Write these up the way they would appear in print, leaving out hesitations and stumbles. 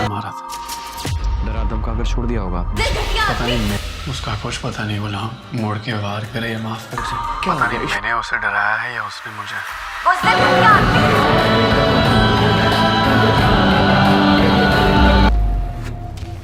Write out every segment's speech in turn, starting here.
मारा था डरा धमका कर छोड़ दिया होगा। पता नहीं उसका कुछ पता नहीं। गुलाम मोड़ के वार करे या माफ कर दे। क्या पता नहीं मैंने उसे डराया है या उसने मुझे।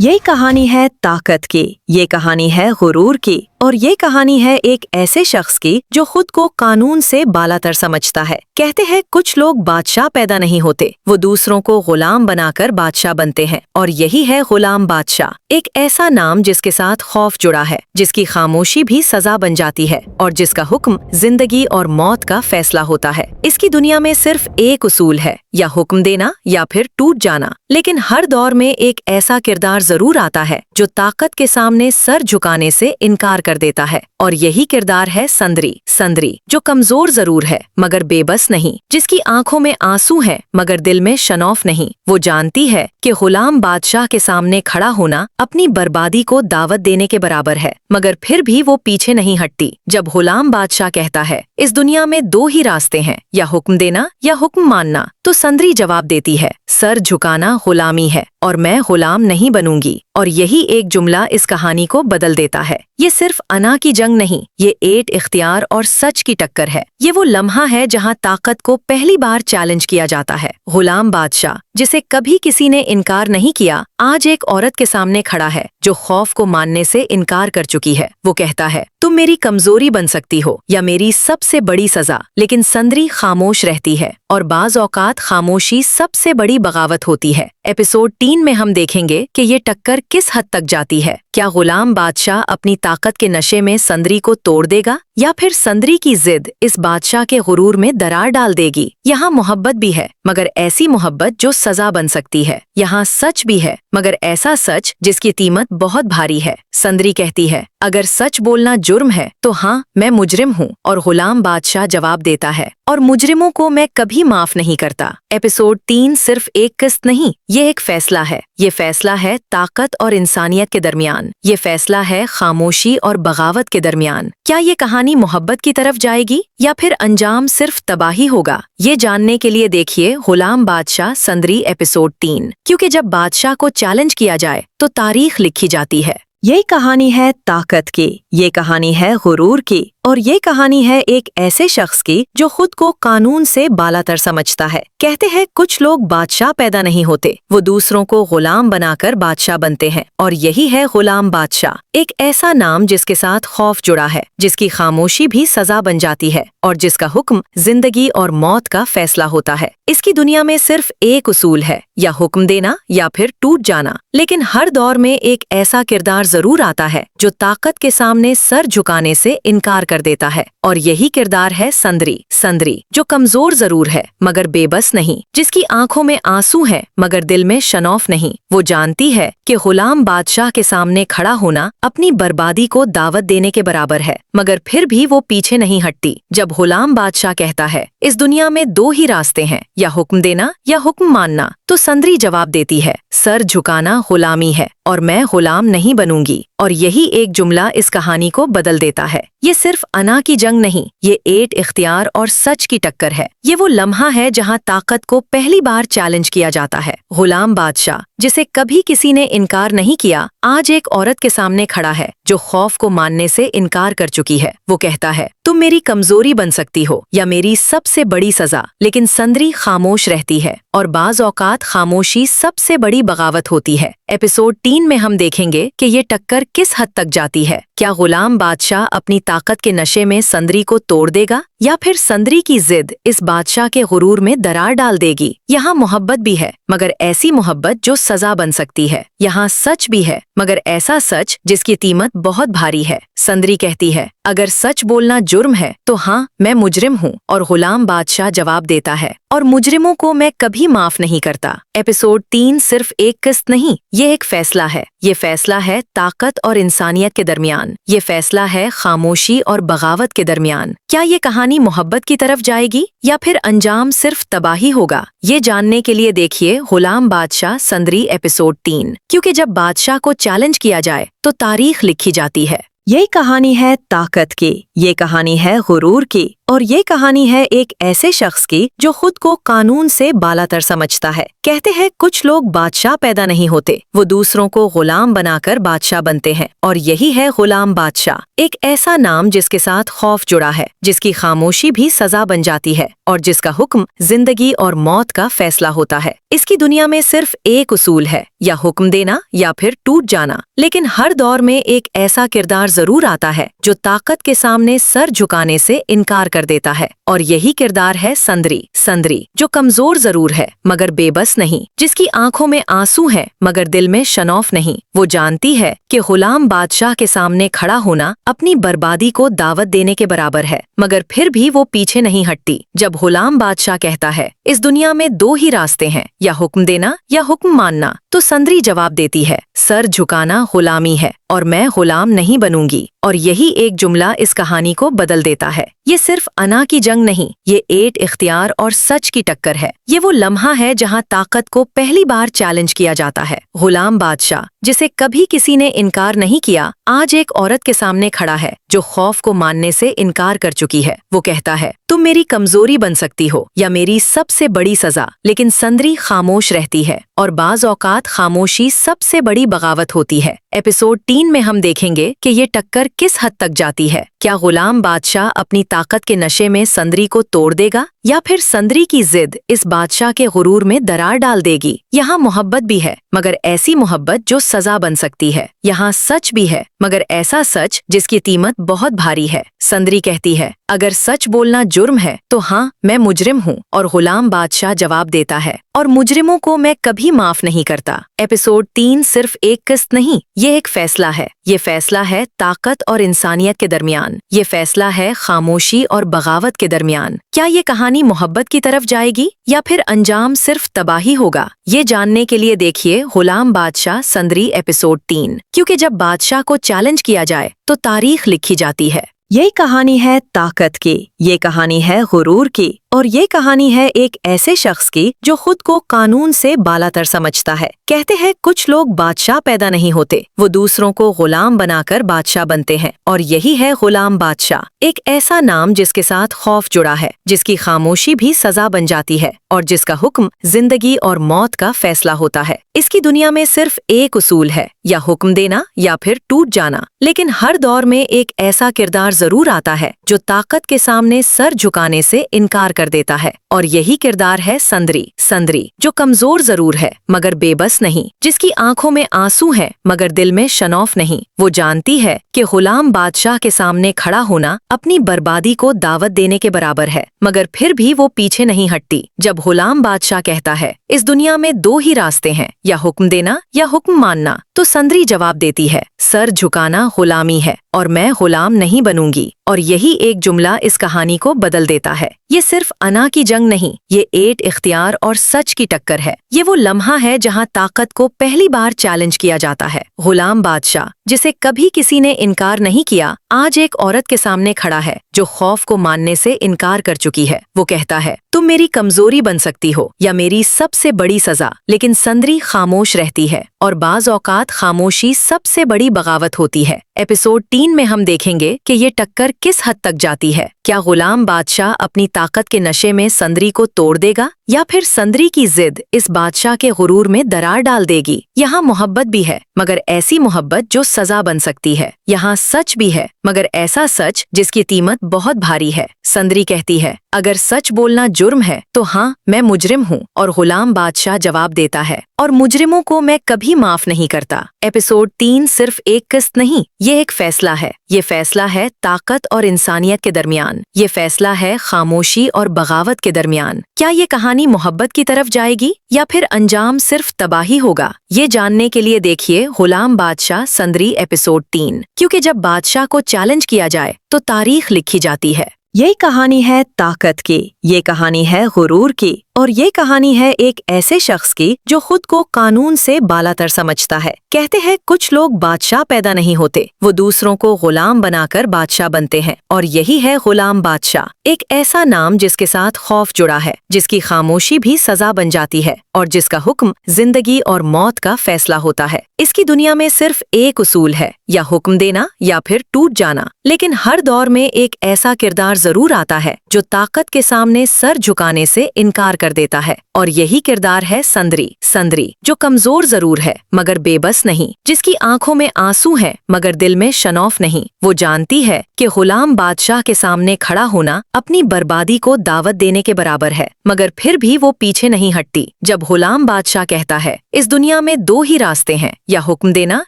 ये कहानी है ताकत की, ये कहानी है गुरूर की, और ये कहानी है एक ऐसे शख्स की जो खुद को कानून से बालातर समझता है। कहते हैं कुछ लोग बादशाह पैदा नहीं होते, वो दूसरों को गुलाम बनाकर बादशाह बनते हैं, और यही है गुलाम बादशाह। एक ऐसा नाम जिसके साथ खौफ जुड़ा है, जिसकी खामोशी भी सजा बन जाती है, और जिसका हुक्म जिंदगी और मौत का फैसला होता है। इसकी दुनिया में सिर्फ एक उसूल है, या हुक्म देना या फिर टूट जाना। लेकिन हर दौर में एक ऐसा किरदार जरूर आता है जो ताकत के सामने सर झुकाने से इनकार कर देता है, और यही किरदार है संदरी। संदरी जो कमजोर जरूर है मगर बेबस नहीं, जिसकी आंखों में आंसू हैं मगर दिल में शनौफ नहीं। वो जानती है कि गुलाम बादशाह के सामने खड़ा होना अपनी बर्बादी को दावत देने के बराबर है, मगर फिर भी वो पीछे नहीं हटती। जब गुलाम बादशाह कहता है इस दुनिया में दो ही रास्ते हैं, या हुक्म देना या हुक्म मानना, तो संदरी जवाब देती है सर झुकाना गुलामी है और मैं गुलाम नहीं बनूंगी। और यही एक जुमला इस कहानी को बदल देता है। ये सिर्फ अना की जंग नहीं, ये एट इख्तियार और सच की टक्कर है। ये वो लम्हा है जहां ताकत को पहली बार चैलेंज किया जाता है। गुलाम बादशाह जिसे कभी किसी ने इनकार नहीं किया, आज एक औरत के सामने खड़ा है जो खौफ को मानने से इनकार कर चुकी है। वो कहता है तुम मेरी कमजोरी बन सकती हो या मेरी सबसे बड़ी सजा। लेकिन संदरी खामोश रहती है, और बाज औकात खामोशी सबसे बड़ी बगावत होती है। एपिसोड 3 में हम देखेंगे कि ये टक्कर किस हद तक जाती है। क्या गुलाम बादशाह अपनी ताकत के नशे में संदरी को तोड़ देगा, या फिर संदरी की जिद इस बादशाह के गुरूर में दरार डाल देगी। यहाँ मोहब्बत भी है, मगर ऐसी मोहब्बत जो सजा बन सकती है। यहाँ सच भी है, मगर ऐसा सच जिसकी कीमत बहुत भारी है। संदरी कहती है अगर सच बोलना जुर्म है तो हाँ मैं मुजरिम हूँ, और गुलाम बादशाह जवाब देता है और मुजरिमों को मैं कभी माफ नहीं करता। एपिसोड 3 सिर्फ एक किस्त नहीं, ये एक फैसला है। ये फैसला है ताकत और इंसानियत के दरमियान। ये फैसला है खामोशी और बगावत के दरमियान। क्या ये कहानी मोहब्बत की तरफ जाएगी या फिर अंजाम सिर्फ तबाही होगा? ये जानने के लिए देखिए गुलाम बादशाह संदरी एपिसोड 3, क्योंकि जब बादशाह को चैलेंज किया जाए तो तारीख लिखी जाती है। ये कहानी है ताकत की, ये कहानी है गुरूर की, और ये कहानी है एक ऐसे शख्स की जो खुद को कानून से बालातर समझता है। कहते हैं कुछ लोग बादशाह पैदा नहीं होते, वो दूसरों को गुलाम बनाकर बादशाह बनते हैं, और यही है गुलाम बादशाह। एक ऐसा नाम जिसके साथ खौफ जुड़ा है, जिसकी खामोशी भी सजा बन जाती है, और जिसका हुक्म जिंदगी और मौत का फैसला होता है। इसकी दुनिया में सिर्फ एक उसूल है, या हुक्म देना या फिर टूट जाना। लेकिन हर दौर में एक ऐसा किरदार जरूर आता है जो ताकत के सामने सर झुकाने से इनकार कर देता है, और यही किरदार है संदरी। संदरी जो कमजोर जरूर है मगर बेबस नहीं, जिसकी आंखों में आंसू हैं मगर दिल में शनौफ नहीं। वो जानती है कि गुलाम बादशाह के सामने खड़ा होना अपनी बर्बादी को दावत देने के बराबर है, मगर फिर भी वो पीछे नहीं हटती। जब गुलाम बादशाह कहता है इस दुनिया में दो ही रास्ते हैं, या हुक्म देना या हुक्म मानना, तो संदरी जवाब देती है सर झुकाना गुलामी है और मैं गुलाम नहीं बनूंगी। और यही एक जुमला इस कहानी को बदल देता है। ये सिर्फ अना की जंग नहीं, ये एट इख्तियार और सच की टक्कर है। ये वो लम्हा है जहां ताकत को पहली बार चैलेंज किया जाता है। गुलाम बादशाह जिसे कभी किसी ने इनकार नहीं किया, आज एक औरत के सामने खड़ा है जो खौफ को मानने से इनकार कर चुकी है। वो कहता है तुम मेरी कमजोरी बन सकती हो या मेरी सबसे बड़ी सजा। लेकिन संदरी खामोश रहती है, और बाज औकात खामोशी सबसे बड़ी बगावत होती है। एपिसोड 3 में हम देखेंगे कि ये टक्कर किस हद तक जाती है। क्या गुलाम बादशाह अपनी ताकत के नशे में संदरी को तोड़ देगा, या फिर संदरी की जिद इस बादशाह के गुरूर में दरार डाल देगी। यहाँ मोहब्बत भी है, मगर ऐसी मोहब्बत जो सजा बन सकती है। यहाँ सच भी है, मगर ऐसा सच जिसकी कीमत बहुत भारी है। संदरी कहती है अगर सच बोलना जुर्म है तो हाँ मैं मुजरिम हूँ, और गुलाम बादशाह जवाब देता है और मुजरिमों को मैं कभी माफ नहीं करता। एपिसोड 3 सिर्फ एक किस्त नहीं, ये एक फैसला है। ये फैसला है ताकत और इंसानियत के दरमियान। ये फैसला है खामोशी और बगावत के दरमियान। क्या ये कहानी कहानी मोहब्बत की तरफ जाएगी या फिर अंजाम सिर्फ तबाही होगा, ये जानने के लिए देखिए गुलाम बादशाह संदरी एपिसोड 3, क्योंकि जब बादशाह को चैलेंज किया जाए तो तारीख लिखी जाती है। ये कहानी है ताकत की, ये कहानी है गुरूर की, और ये कहानी है एक ऐसे शख्स की जो खुद को कानून से बालातर समझता है। कहते हैं कुछ लोग बादशाह पैदा नहीं होते, वो दूसरों को गुलाम बनाकर बादशाह बनते हैं, और यही है गुलाम बादशाह, एक ऐसा नाम जिसके साथ खौफ जुड़ा है, जिसकी खामोशी भी सजा बन जाती है और जिसका हुक्म जिंदगी और मौत का फैसला होता है। इसकी दुनिया में सिर्फ एक उसूल है, या हुक्म देना या फिर टूट जाना, लेकिन हर दौर में एक ऐसा किरदार जरूर आता है जो ताकत के सामने सर झुकाने से इनकार कर देता है, और यही किरदार है संदरी। संदरी जो कमजोर जरूर है मगर बेबस नहीं, जिसकी आंखों में आंसू है मगर दिल में शनौफ नहीं। वो जानती है कि गुलाम बादशाह के सामने खड़ा होना अपनी बर्बादी को दावत देने के बराबर है, मगर फिर भी वो पीछे नहीं हटती। जब गुलाम बादशाह कहता है इस दुनिया में दो ही रास्ते हैं, या हुक्म देना या हुक्म मानना, तो संदरी जवाब देती है सर झुकाना गुलामी है और मैं गुलाम नहीं बनूंगी। और यही एक जुमला इस कहानी को बदल देता है। ये सिर्फ अना की जंग नहीं, ये एट इख्तियार और सच की टक्कर है। ये वो लम्हा है जहां ताकत को पहली बार चैलेंज किया जाता है। गुलाम बादशाह जिसे कभी किसी ने इनकार नहीं किया, आज एक औरत के सामने खड़ा है जो खौफ को मानने से इनकार कर चुकी है। वो कहता है तुम मेरी कमजोरी बन सकती हो या मेरी सबसे बड़ी सजा, लेकिन संदरी खामोश रहती है, और बाज औकात खामोशी सबसे बड़ी बगावत होती है। एपिसोड 3 में हम देखेंगे कि ये टक्कर किस हद तक जाती है। क्या गुलाम बादशाह अपनी ताकत के नशे में संदरी को तोड़ देगा, या फिर संदरी की जिद इस बादशाह के गुरूर में दरार डाल देगी। यहाँ मोहब्बत भी है, मगर ऐसी मोहब्बत जो सजा बन सकती है। यहाँ सच भी है, मगर ऐसा सच जिसकी कीमत बहुत भारी है। संदरी कहती है अगर सच बोलना जुर्म है तो हाँ, मैं मुजरिम हूँ, और गुलाम बादशाह जवाब देता है और मुजरिमों को मैं कभी माफ नहीं करता। एपिसोड 3 सिर्फ एक किस्त नहीं, ये एक फैसला है। ये फैसला है ताकत और इंसानियत के दरमियान। ये फैसला है खामोशी और बगावत के दरमियान। क्या ये कहानी मोहब्बत की तरफ जाएगी या फिर अंजाम सिर्फ तबाही होगा? ये जानने के लिए देखिए गुलाम बादशाह संदरी एपिसोड 3, क्योंकि जब बादशाह को चैलेंज किया जाए तो तारीख लिखी जाती है। ये कहानी है ताकत की, ये कहानी है गुरूर की, और ये कहानी है एक ऐसे शख्स की जो खुद को कानून से बालातर समझता है। कहते हैं कुछ लोग बादशाह पैदा नहीं होते, वो दूसरों को गुलाम बनाकर बादशाह बनते हैं, और यही है गुलाम बादशाह, एक ऐसा नाम जिसके साथ खौफ जुड़ा है, जिसकी खामोशी भी सजा बन जाती है, और जिसका हुक्म जिंदगी और मौत का फैसला होता है। इसकी दुनिया में सिर्फ एक उसूल है, या हुक्म देना या फिर टूट जाना, लेकिन हर दौर में एक ऐसा किरदार जरूर आता है जो ताकत के सामने सर झुकाने से इनकार कर देता है, और यही किरदार है संदरी। संदरी जो कमजोर जरूर है मगर बेबस नहीं, जिसकी आंखों में आंसू हैं मगर दिल में शनौफ नहीं। वो जानती है कि गुलाम बादशाह के सामने खड़ा होना अपनी बर्बादी को दावत देने के बराबर है, मगर फिर भी वो पीछे नहीं हटती। जब गुलाम बादशाह कहता है इस दुनिया में दो ही रास्ते हैं, या हुक्म देना या हुक्म मानना, तो संदरी जवाब देती है सर झुकाना गुलामी है और मैं गुलाम नहीं बनूंगी। और यही एक जुमला इस कहानी को बदल देता है। ये सिर्फ अना की जंग नहीं, ये एट इख्तियार और सच की टक्कर है। ये वो लम्हा है जहां ताकत को पहली बार चैलेंज किया जाता है। गुलाम बादशाह जिसे कभी किसी ने इनकार नहीं किया, आज एक औरत के सामने खड़ा है जो खौफ को मानने से इनकार कर चुकी है। वो कहता है तुम मेरी कमजोरी बन सकती हो या मेरी सबसे बड़ी सजा, लेकिन संदरी खामोश रहती है, और बाज औकात खामोशी सबसे बड़ी बगावत होती है। एपिसोड 3 में हम देखेंगे कि ये टक्कर किस हद तक जाती है। क्या गुलाम बादशाह अपनी ताकत के नशे में संदरी को तोड़ देगा, या फिर संदरी की जिद इस बादशाह के गुरूर में दरार डाल देगी? यहाँ मोहब्बत भी है, मगर ऐसी मोहब्बत जो सजा बन सकती है। यहाँ सच भी है, मगर ऐसा सच जिसकी कीमत बहुत भारी है। संदरी कहती है अगर सच बोलना जुर्म है तो हाँ, मैं मुजरिम हूँ, और गुलाम बादशाह जवाब देता है और मुजरिमों को मैं कभी माफ नहीं करता। एपिसोड 3 सिर्फ एक किस्त नहीं, ये एक फैसला है। ये फैसला है ताकत और इंसानियत के दरमियान। ये फैसला है खामोशी और बगावत के दरमियान। क्या ये कहानी मोहब्बत की तरफ जाएगी या फिर अंजाम सिर्फ तबाही होगा? ये जानने के लिए देखिए गुलाम बादशाह संदरी एपिसोड 3, क्योंकि जब बादशाह को चैलेंज किया जाए तो तारीख लिखी जाती है। ये कहानी है ताकत की, ये कहानी है गुरूर की, اور یہ کہانی ہے ایک ایسے شخص کی جو خود کو قانون سے بالاتر سمجھتا ہے۔ کہتے ہیں کچھ لوگ بادشاہ پیدا نہیں ہوتے، وہ دوسروں کو غلام بنا کر بادشاہ بنتے ہیں، اور یہی ہے غلام بادشاہ، ایک ایسا نام جس کے ساتھ خوف جڑا ہے، جس کی خاموشی بھی سزا بن جاتی ہے، اور جس کا حکم زندگی اور موت کا فیصلہ ہوتا ہے۔ اس کی دنیا میں صرف ایک اصول ہے، یا حکم دینا یا پھر ٹوٹ جانا، لیکن ہر دور میں ایک ایسا کردار ضرور آتا ہے جو طاقت کے سامنے سر جھکانے سے انکار کر دیتا ہے، اور یہی کردار ہے سندری، جو کمزور ضرور ہے مگر بے بس نہیں، جس کی آنکھوں میں آنسو ہیں مگر دل میں شنوف نہیں۔ وہ جانتی ہے کہ غلام بادشاہ کے سامنے کھڑا ہونا اپنی بربادی کو دعوت دینے کے برابر ہے، مگر پھر بھی وہ پیچھے نہیں ہٹتی۔ جب غلام بادشاہ کہتا ہے اس دنیا میں دو ہی راستے ہیں، یا حکم دینا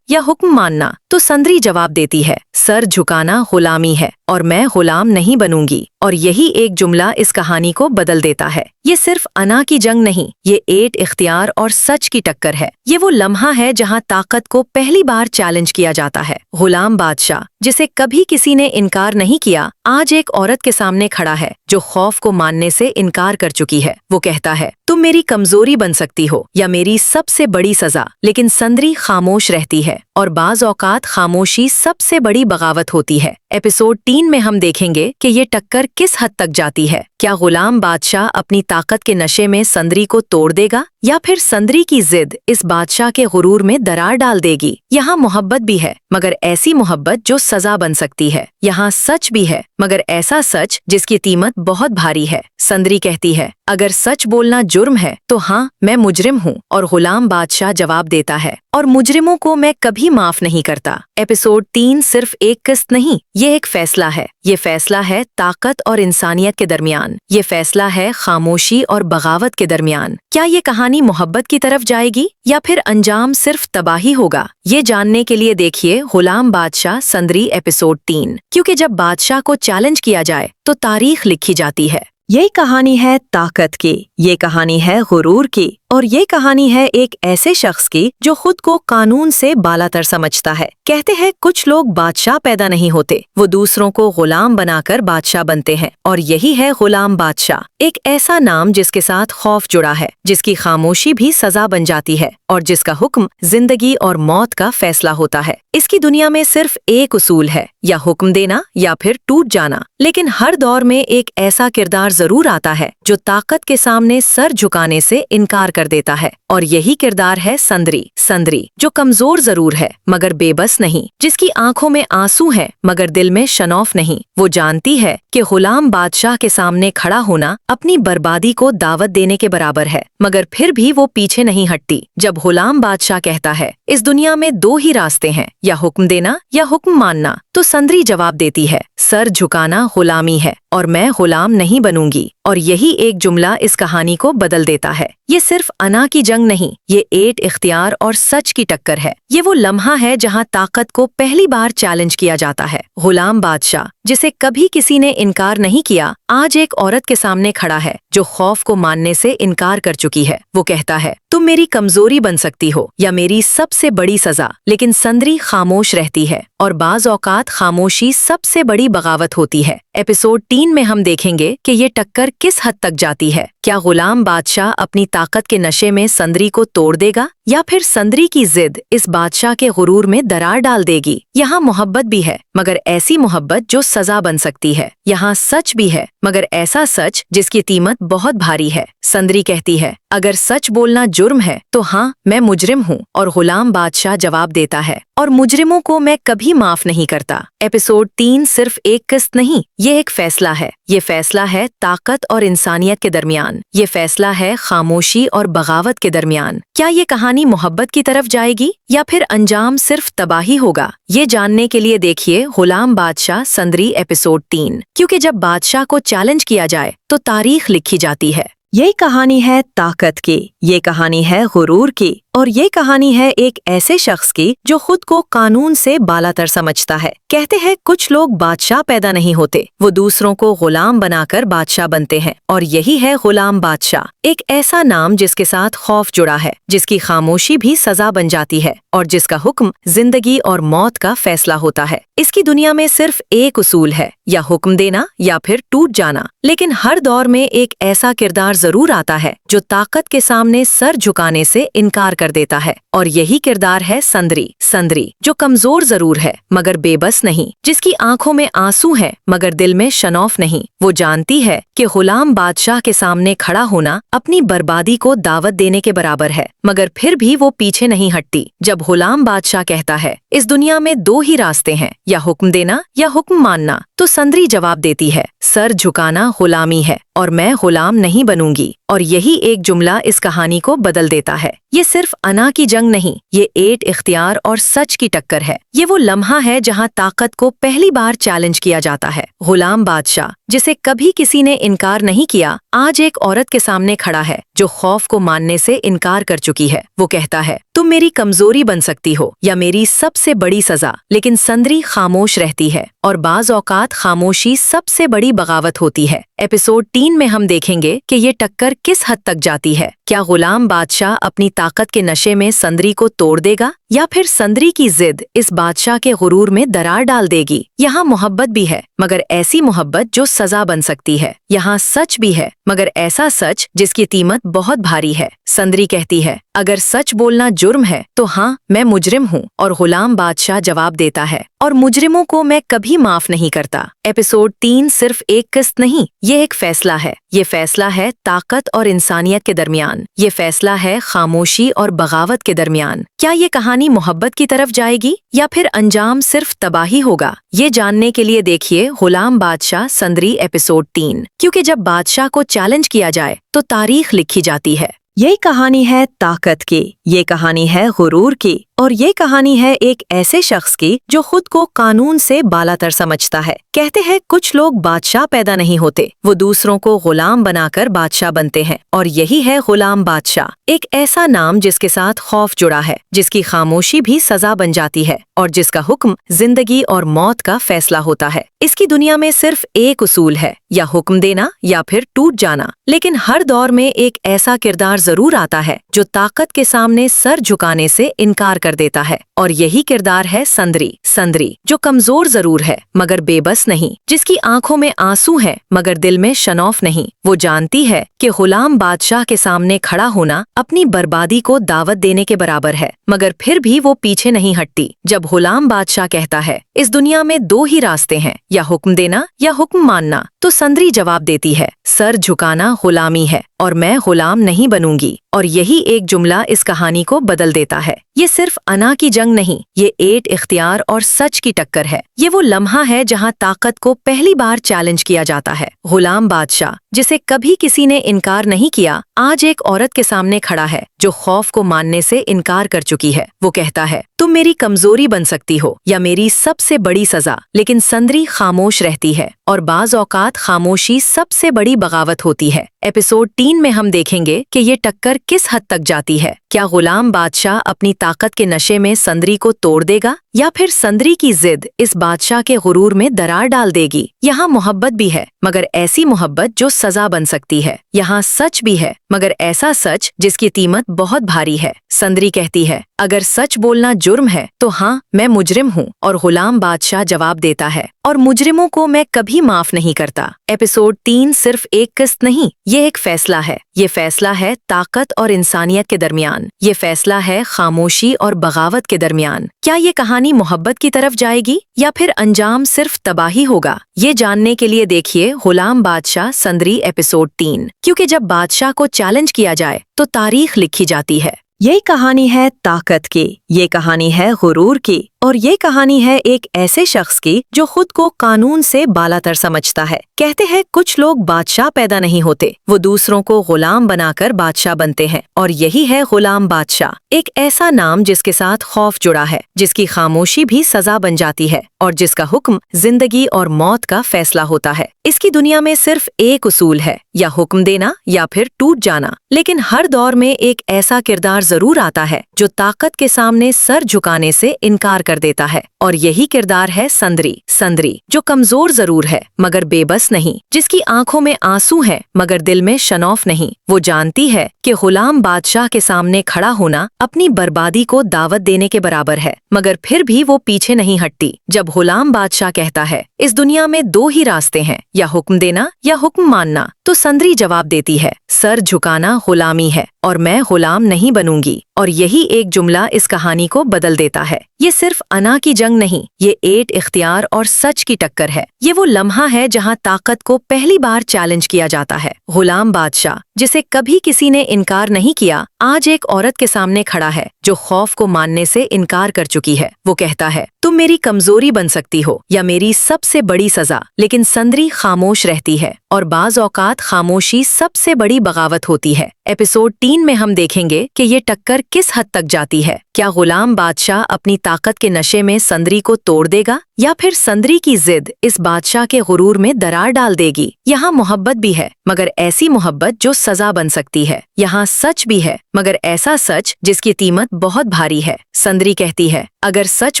یا حکم ماننا، تو سندری جواب دیتی ہے سر جھکانا غلامی ہے، اور میں غلام نہیں بنوں گی۔ اور یہی ایک جملہ اس کہانی کو بدل دیتا ہے۔ یہ صرف انا کی جنگ نہیں، یہ ایٹ اختیار اور سچ کی ٹکر ہے۔ یہ وہ لمحہ ہے جہاں طاقت کو پہلی بار چیلنج کیا جاتا ہے۔ غلام بادشاہ جسے کبھی کسی نے انکار نہیں کیا، آج ایک عورت کے سامنے کھڑا ہے جو خوف کو ماننے سے انکار کر چکی ہے۔ وہ کہتا ہے تم میری کمزوری بن سکتی ہو یا میری سب سے بڑی سزا، لیکن سندری خاموش رہتی ہے، اور بعض اوقات خاموشی سب سے بڑی بغاوت ہوتی ہے۔ ایپیسوڈ 3 میں ہم دیکھیں گے کہ یہ ٹکر کس حد تک جاتی ہے۔ کیا غلام بادشاہ اپنی طاقت کے نشے میں سندری کو توڑ دے گا، یا پھر سندری کی ضد اس بادشاہ کے غرور میں درار ڈال دے گی؟ یہاں محبت بھی ہے مگر ایسی محبت جو سزا بن سکتی ہے۔ یہاں سچ بھی ہے مگر ایسا سچ جس کی قیمت بہت بھاری ہے۔ سندری کہتی ہے اگر سچ بولنا جرم ہے تو ہاں میں مجرم ہوں، اور غلام بادشاہ جواب دیتا ہے اور مجرموں کو میں کبھی معاف نہیں کرتا۔ ایپیسوڈ 3 صرف ایک قسط نہیں، یہ ایک فیصلہ ہے۔ یہ فیصلہ ہے طاقت اور انسانیت کے درمیان، یہ فیصلہ ہے خاموشی اور بغاوت کے درمیان۔ کیا یہ کہانی محبت کی طرف جائے گی یا پھر انجام صرف تباہی ہوگا؟ یہ جاننے کے لیے دیکھیے غلام بادشاہ سندری ایپیسوڈ 3، کیونکہ جب بادشاہ کو چیلنج کیا جائے تو تاریخ لکھی جاتی ہے۔ یہ کہانی ہے طاقت کی، یہ کہانی ہے غرور کی، اور یہ کہانی ہے ایک ایسے شخص کی جو خود کو قانون سے بالاتر سمجھتا ہے۔ کہتے ہیں کچھ لوگ بادشاہ پیدا نہیں ہوتے، وہ دوسروں کو غلام بنا کر بادشاہ بنتے ہیں، اور یہی ہے غلام بادشاہ، ایک ایسا نام جس کے ساتھ خوف جڑا ہے، جس کی خاموشی بھی سزا بن جاتی ہے، اور جس کا حکم زندگی اور موت کا فیصلہ ہوتا ہے۔ اس کی دنیا میں صرف ایک اصول ہے، یا حکم دینا یا پھر ٹوٹ جانا، لیکن ہر دور میں ایک ایسا کردار ضرور آتا ہے جو طاقت کے سامنے سر جھکانے سے انکار کر دیتا ہے، اور یہی کردار ہے سندری، جو کمزور ضرور ہے مگر بے بس نہیں، جس کی آنکھوں میں آنسو ہیں مگر دل میں شنوف نہیں۔ وہ جانتی ہے کہ غلام بادشاہ کے سامنے کھڑا ہونا اپنی بربادی کو دعوت دینے کے برابر ہے، مگر پھر بھی وہ پیچھے نہیں ہٹتی۔ جب غلام بادشاہ کہتا ہے اس دنیا میں دو ہی راستے ہیں، یا حکم دینا یا حکم ماننا، تو سندری جواب دیتی ہے سر جھکانا غلامی ہے، اور میں غلام نہیں بنوں گی۔ اور یہی ایک جملہ اس کہانی کو بدل دیتا ہے۔ یہ صرف انا کی جنگ نہیں، یہ ایٹ اختیار اور سچ کی ٹکر ہے۔ یہ وہ لمحہ ہے جہاں طاقت کو پہلی بار چیلنج کیا جاتا ہے۔ غلام بادشاہ جسے کبھی کسی نے انکار نہیں کیا، آج ایک عورت کے سامنے کھڑا ہے جو خوف کو ماننے سے انکار کر چکی ہے۔ وہ کہتا ہے تم میری کمزوری بن سکتی ہو یا میری سب سے بڑی سزا، لیکن سندری خاموش رہتی ہے، اور بعض اوقات خاموشی سب سے بڑی بغاوت ہوتی ہے۔ ایپیسوڈ 3 میں ہم دیکھیں گے کہ یہ ٹکر کس حد تک جاتی ہے۔ کیا غلام بادشاہ اپنی طاقت کے نشے میں سندری کو توڑ دے گا، یا پھر سندری کی ضد اس بادشاہ کے غرور میں درار ڈال دے گی؟ یہاں محبت بھی ہے مگر ایسی محبت جو سزا بن سکتی ہے۔ یہاں سچ بھی ہے مگر ایسا سچ جس کی قیمت بہت بھاری ہے۔ سندری کہتی ہے اگر سچ بولنا جرم ہے تو ہاں میں مجرم ہوں، اور غلام بادشاہ جواب دیتا ہے اور مجرموں کو میں کبھی معاف نہیں کرتا۔ ایپیسوڈ 3 صرف ایک قسط نہیں، یہ ایک فیصلہ ہے۔ یہ فیصلہ ہے طاقت اور انسانیت کے درمیان، یہ فیصلہ ہے خاموشی اور بغاوت کے درمیان۔ کیا یہ کہانی محبت کی طرف جائے گی یا پھر انجام صرف تباہی ہوگا؟ یہ جاننے کے لیے دیکھیے غلام بادشاہ سندری ایپیسوڈ 3، کیونکہ جب بادشاہ کو چیلنج کیا جائے تو تاریخ لکھی جاتی ہے۔ یہ کہانی ہے طاقت کی، یہ کہانی ہے غرور کی، اور یہ کہانی ہے ایک ایسے شخص کی جو خود کو قانون سے بالاتر سمجھتا ہے۔ کہتے ہیں کچھ لوگ بادشاہ پیدا نہیں ہوتے، وہ دوسروں کو غلام بنا کر بادشاہ بنتے ہیں، اور یہی ہے غلام بادشاہ، ایک ایسا نام جس کے ساتھ خوف جڑا ہے، جس کی خاموشی بھی سزا بن جاتی ہے، اور جس کا حکم زندگی اور موت کا فیصلہ ہوتا ہے۔ اس کی دنیا میں صرف ایک اصول ہے، یا حکم دینا یا پھر ٹوٹ جانا، لیکن ہر دور میں ایک ایسا کردار ضرور آتا ہے جو طاقت کے سامنے سر جھکانے سے انکار کر دیتا ہے، اور یہی کردار ہے سندری، جو کمزور ضرور ہے مگر بے بس نہیں، جس کی آنکھوں میں آنسو ہے مگر دل میں شنوف نہیں۔ وہ جانتی ہے کہ غلام بادشاہ کے سامنے کھڑا ہونا اپنی بربادی کو دعوت دینے کے برابر ہے، مگر پھر بھی وہ پیچھے نہیں ہٹتی۔ جب غلام بادشاہ کہتا ہے اس دنیا میں دو ہی راستے ہیں، یا حکم دینا یا حکم ماننا، تو سندری جواب دیتی ہے سر جھکانا غلامی ہے، اور میں غلام نہیں بنوں گی۔ اور یہی ایک جملہ اس کہانی کو بدل دیتا ہے۔ یہ صرف انا کی جنگ نہیں، یہ ایٹ اختیار اور سچ کی ٹکر ہے۔ یہ وہ لمحہ ہے جہاں طاقت کو پہلی بار چیلنج کیا جاتا ہے۔ غلام بادشاہ جسے کبھی کسی نے انکار نہیں کیا، آج ایک عورت کے سامنے کھڑا ہے جو خوف کو ماننے سے انکار کر چکی ہے۔ وہ کہتا ہے تم میری کمزوری بن سکتی ہو یا میری سب سے بڑی سزا، لیکن سندری خاموش رہتی ہے، اور بعض اوقات خاموشی سب سے بڑی بغاوت ہوتی ہے۔ ایپیسوڈ 3 میں ہم دیکھیں گے کہ یہ ٹکر کس حد تک جاتی ہے۔ کیا غلام بادشاہ اپنی طاقت کے نشے میں سندری کو توڑ دے گا، یا پھر سندری کی ضد اس بادشاہ کے غرور میں درار ڈال دے گی؟ یہاں محبت بھی ہے، مگر ایسی محبت جو سزا بن سکتی ہے۔ یہاں سچ بھی ہے، مگر ایسا سچ جس کی قیمت بہت بھاری ہے۔ سندری کہتی ہے اگر سچ بولنا جرم ہے تو ہاں میں مجرم ہوں، اور غلام بادشاہ جواب دیتا ہے اور مجرموں کو میں کبھی معاف نہیں کرتا۔ ایپیسوڈ 3 صرف ایک قسط نہیں، یہ ایک فیصلہ ہے۔ یہ فیصلہ ہے طاقت اور انسانیت کے درمیان، یہ فیصلہ ہے خاموشی اور بغاوت کے درمیان۔ کیا یہ کہانی محبت کی طرف جائے گی، یا پھر انجام صرف تباہی ہوگا؟ یہ جاننے کے لیے دیکھیے غلام بادشاہ سندری ایپیسوڈ 3، کیونکہ جب بادشاہ کو چیلنج کیا جائے تو تاریخ لکھی جاتی ہے۔ یہ کہانی ہے طاقت کی، یہ کہانی ہے غرور کی، اور یہ کہانی ہے ایک ایسے شخص کی جو خود کو قانون سے بالاتر سمجھتا ہے۔ کہتے ہیں کچھ لوگ بادشاہ پیدا نہیں ہوتے، وہ دوسروں کو غلام بنا کر بادشاہ بنتے ہیں، اور یہی ہے غلام بادشاہ، ایک ایسا نام جس کے ساتھ خوف جڑا ہے، جس کی خاموشی بھی سزا بن جاتی ہے، اور جس کا حکم زندگی اور موت کا فیصلہ ہوتا ہے۔ اس کی دنیا میں صرف ایک اصول ہے، یا حکم دینا یا پھر ٹوٹ جانا، لیکن ہر دور میں ایک ایسا کردار ضرور آتا ہے جو طاقت کے سامنے سر جھکانے سے انکار کر دیتا ہے، اور یہی کردار ہے سندری، جو کمزور ضرور ہے مگر بے بس نہیں، جس کی آنکھوں میں آنسو ہیں مگر دل میں شنوف نہیں۔ وہ جانتی ہے کہ غلام بادشاہ کے سامنے کھڑا ہونا اپنی بربادی کو دعوت دینے کے برابر ہے، مگر پھر بھی وہ پیچھے نہیں ہٹتی۔ جب غلام بادشاہ کہتا ہے اس دنیا میں دو ہی راستے ہیں، یا حکم دینا یا حکم ماننا، تو سندری جواب دیتی ہے سر جھکانا غلامی ہے، اور میں غلام نہیں بنوں گی۔ اور یہی ایک جملہ اس کہانی کو بدل دیتا ہے۔ یہ صرف انا کی جنگ نہیں، یہ ایٹ اختیار اور سچ کی ٹکر ہے۔ یہ وہ لمحہ ہے جہاں طاقت کو پہلی بار چیلنج کیا جاتا ہے۔ غلام بادشاہ جسے کبھی کسی نے انکار نہیں کیا، آج ایک عورت کے سامنے کھڑا ہے جو خوف کو ماننے سے انکار کر چکی ہے۔ وہ کہتا ہے تم میری کمزوری بن سکتی ہو یا میری سب سے بڑی سزا، لیکن سندری خاموش رہتی ہے، اور بعض اوقات خاموشی سب سے بڑی بغاوت ہوتی ہے۔ ایپیسوڈ 3 میں ہم دیکھیں گے کہ یہ ٹکر کس حد تک جاتی ہے۔ کیا غلام بادشاہ اپنی طاقت کے نشے میں سندری کو توڑ دے گا، یا پھر سندری کی ضد اس بادشاہ کے غرور میں درار ڈال دے گی؟ یہاں محبت بھی ہے، مگر ایسی محبت جو سزا بن سکتی ہے۔ یہاں سچ بھی ہے، مگر ایسا سچ جس کی قیمت بہت بھاری ہے۔ سندری کہتی ہے اگر سچ بولنا جرم ہے تو ہاں میں مجرم ہوں، اور غلام بادشاہ جواب دیتا ہے اور مجرموں کو میں کبھی معاف نہیں کرتا۔ ایپیسوڈ 3 صرف ایک قسط نہیں، یہ ایک فیصلہ ہے۔ یہ فیصلہ ہے طاقت اور انسانیت کے درمیان، یہ فیصلہ ہے خاموشی اور بغاوت کے درمیان۔ کیا یہ کہانی محبت کی طرف جائے گی، یا پھر انجام صرف تباہی ہوگا؟ یہ جاننے کے لیے دیکھیے غلام بادشاہ سندری ایپیسوڈ 3، کیونکہ جب بادشاہ کو چیلنج کیا جائے تو تاریخ لکھی جاتی ہے۔ یہ کہانی ہے طاقت کی، یہ کہانی ہے غرور کی، اور یہ کہانی ہے ایک ایسے شخص کی جو خود کو قانون سے بالاتر سمجھتا ہے۔ کہتے ہیں کچھ لوگ بادشاہ پیدا نہیں ہوتے، وہ دوسروں کو غلام بنا کر بادشاہ بنتے ہیں، اور یہی ہے غلام بادشاہ، ایک ایسا نام جس کے ساتھ خوف جڑا ہے، جس کی خاموشی بھی سزا بن جاتی ہے، اور جس کا حکم زندگی اور موت کا فیصلہ ہوتا ہے۔ اس کی دنیا میں صرف ایک اصول ہے، یا حکم دینا یا پھر ٹوٹ جانا، لیکن ہر دور میں ایک ایسا کردار जरूर आता है जो ताकत के सामने सर झुकाने से इनकार कर देता है, और यही किरदार है संदरी। संदरी जो कमजोर जरूर है मगर बेबस नहीं, जिसकी आंखों में आंसू है मगर दिल में शनौफ नहीं। वो जानती है कि गुलाम बादशाह के सामने खड़ा होना अपनी बर्बादी को दावत देने के बराबर है, मगर फिर भी वो पीछे नहीं हटती। जब गुलाम बादशाह कहता है इस दुनिया में दो ही रास्ते हैं, या हुक्म देना या हुक्म मानना, तो संदरी जवाब देती है सर झुकाना गुलामी है और मैं गुलाम नहीं बनूंगी। और यही एक जुमला इस कहानी को बदल देता है। ये सिर्फ अना की जंग नहीं, ये एट इख्तियार और सच की टक्कर है। ये वो लम्हा है जहाँ ताकत को पहली बार चैलेंज किया जाता है। गुलाम बादशाह जिसे कभी किसी ने इनकार नहीं किया, आज एक औरत के सामने खड़ा है जो खौफ को मानने से इनकार कर चुकी है। वो कहता है तुम मेरी कमजोरी बन सकती हो या मेरी सबसे बड़ी सजा, लेकिन संदरी खामोश रहती है, और बाज औकात खामोशी सबसे बड़ी बगावत होती है। एपिसोड 3 में हम देखेंगे कि ये टक्कर किस हद तक जाती है। क्या गुलाम बादशाह अपनी ताकत के नशे में संदरी को तोड़ देगा, या फिर संदरी की जिद इस बादशाह के गुरूर में दरार डाल देगी। यहाँ मोहब्बत भी है मगर ऐसी मोहब्बत जो सजा बन सकती है। यहाँ सच भी है मगर ऐसा सच जिसकी कीमत बहुत भारी है। संदरी कहती है अगर सच